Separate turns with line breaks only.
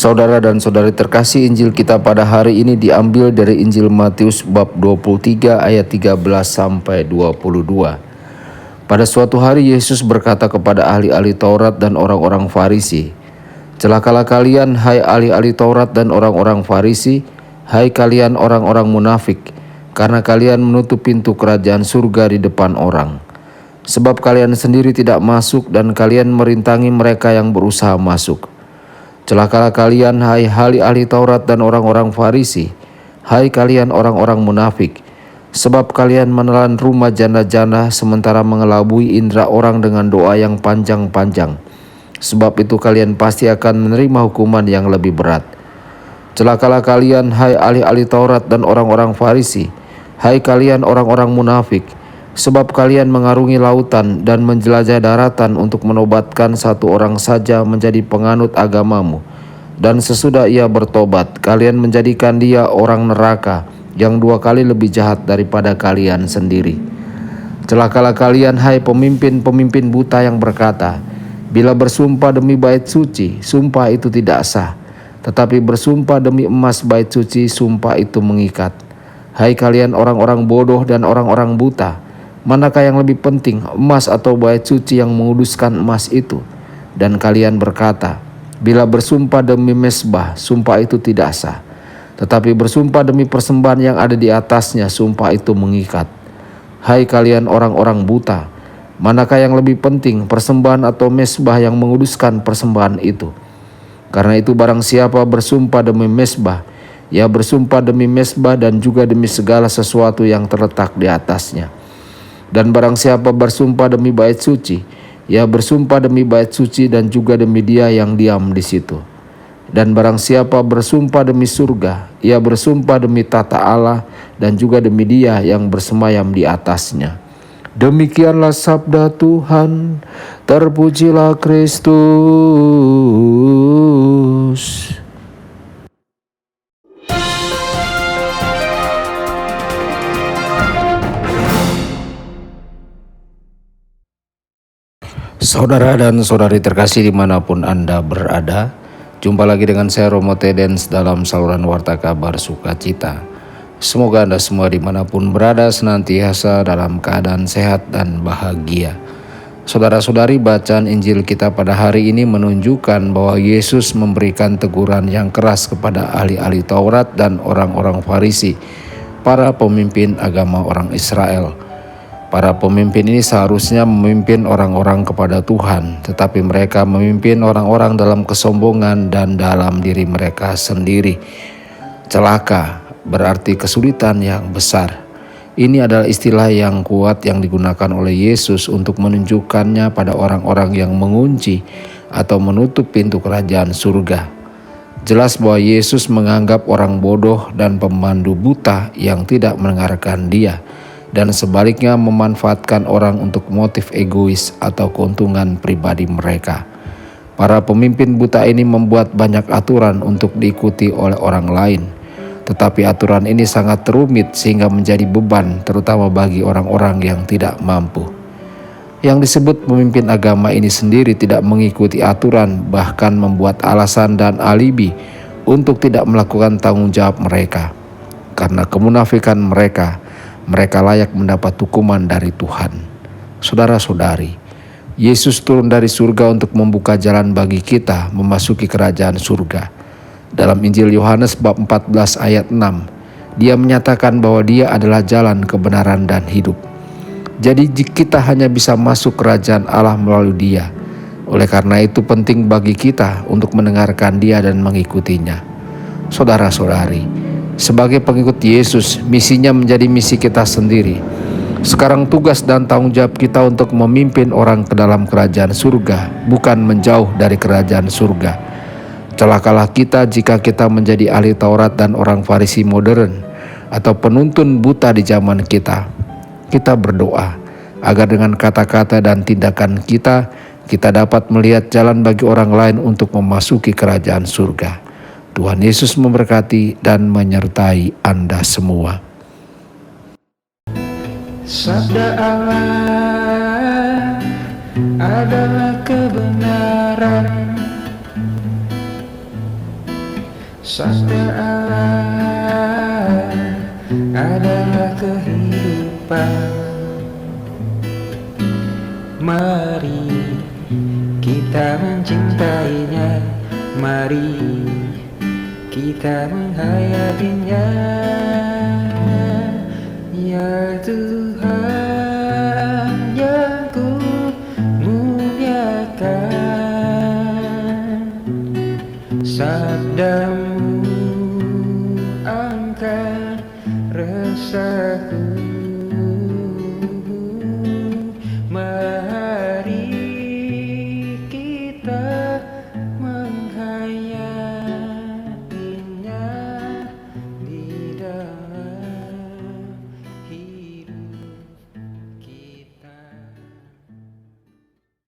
Saudara dan saudari terkasih, Injil kita pada hari ini diambil dari Injil Matius bab 23 ayat 13 sampai 22. Pada suatu hari Yesus berkata kepada ahli-ahli Taurat dan orang-orang Farisi, "Celakalah kalian, hai ahli-ahli Taurat dan orang-orang Farisi, hai kalian orang-orang munafik, karena kalian menutup pintu kerajaan surga di depan orang. Sebab kalian sendiri tidak masuk dan kalian merintangi mereka yang berusaha masuk. Celakalah kalian, hai ahli-ahli Taurat dan orang-orang Farisi, hai kalian orang-orang munafik, sebab kalian menelan rumah janda-janda sementara mengelabui indera orang dengan doa yang panjang-panjang. Sebab itu kalian pasti akan menerima hukuman yang lebih berat. Celakalah kalian, hai ahli-ahli Taurat dan orang-orang Farisi, hai kalian orang-orang munafik, sebab kalian mengarungi lautan dan menjelajah daratan untuk menobatkan satu orang saja menjadi penganut agamamu. Dan sesudah ia bertobat, kalian menjadikan dia orang neraka yang 2 kali lebih jahat daripada kalian sendiri. Celakalah kalian, hai pemimpin-pemimpin buta yang berkata, bila bersumpah demi bait suci, sumpah itu tidak sah. Tetapi bersumpah demi emas bait suci, sumpah itu mengikat. Hai kalian orang-orang bodoh dan orang-orang buta, manakah yang lebih penting, emas atau bait suci yang menguduskan emas itu? Dan kalian berkata, bila bersumpah demi mezbah, sumpah itu tidak sah. Tetapi bersumpah demi persembahan yang ada di atasnya, sumpah itu mengikat. Hai kalian orang-orang buta, manakah yang lebih penting, persembahan atau mezbah yang menguduskan persembahan itu? Karena itu barang siapa bersumpah demi mezbah, ia bersumpah demi mezbah dan juga demi segala sesuatu yang terletak di atasnya. Dan barang siapa bersumpah demi bait suci, ia bersumpah demi bait suci dan juga demi dia yang diam di situ. Dan barang siapa bersumpah demi surga, ia bersumpah demi tata Allah dan juga demi dia yang bersemayam di atasnya." Demikianlah sabda Tuhan, terpujilah Kristus. Saudara dan saudari terkasih dimanapun Anda berada, jumpa lagi dengan saya Romo Tedens dalam saluran Warta Kabar Sukacita. Semoga Anda semua dimanapun berada senantiasa dalam keadaan sehat dan bahagia. Saudara-saudari, bacaan Injil kita pada hari ini menunjukkan bahwa Yesus memberikan teguran yang keras kepada ahli-ahli Taurat dan orang-orang Farisi, para pemimpin agama orang Israel. Para pemimpin ini seharusnya memimpin orang-orang kepada Tuhan, tetapi mereka memimpin orang-orang dalam kesombongan dan dalam diri mereka sendiri. Celaka berarti kesulitan yang besar. Ini adalah istilah yang kuat yang digunakan oleh Yesus untuk menunjukkannya pada orang-orang yang mengunci atau menutup pintu kerajaan surga. Jelas bahwa Yesus menganggap orang bodoh dan pemandu buta yang tidak mendengarkan Dia, dan sebaliknya memanfaatkan orang untuk motif egois atau keuntungan pribadi mereka. Para pemimpin buta ini membuat banyak aturan untuk diikuti oleh orang lain, tetapi aturan ini sangat rumit sehingga menjadi beban terutama bagi orang-orang yang tidak mampu. Yang disebut pemimpin agama ini sendiri tidak mengikuti aturan, bahkan membuat alasan dan alibi untuk tidak melakukan tanggung jawab mereka. Karena kemunafikan mereka layak mendapat hukuman dari Tuhan. Saudara-saudari, Yesus turun dari surga untuk membuka jalan bagi kita memasuki kerajaan surga. Dalam Injil Yohanes bab 14 ayat 6, Dia menyatakan bahwa Dia adalah jalan, kebenaran, dan hidup. Jadi kita hanya bisa masuk kerajaan Allah melalui Dia. Oleh karena itu penting bagi kita untuk mendengarkan Dia dan mengikutinya. Saudara-saudari, sebagai pengikut Yesus, misinya menjadi misi kita sendiri. Sekarang tugas dan tanggung jawab kita untuk memimpin orang ke dalam kerajaan surga, bukan menjauh dari kerajaan surga. Celakalah kita jika kita menjadi ahli Taurat dan orang Farisi modern, atau penuntun buta di zaman kita. Kita berdoa agar dengan kata-kata dan tindakan kita dapat melihat jalan bagi orang lain untuk memasuki kerajaan surga. Tuhan Yesus memberkati dan menyertai Anda semua.
Sabda Allah adalah kebenaran. Sabda Allah adalah kehidupan. Mari kita mencintainya, mari kita menghayatinya, ya Tuhan.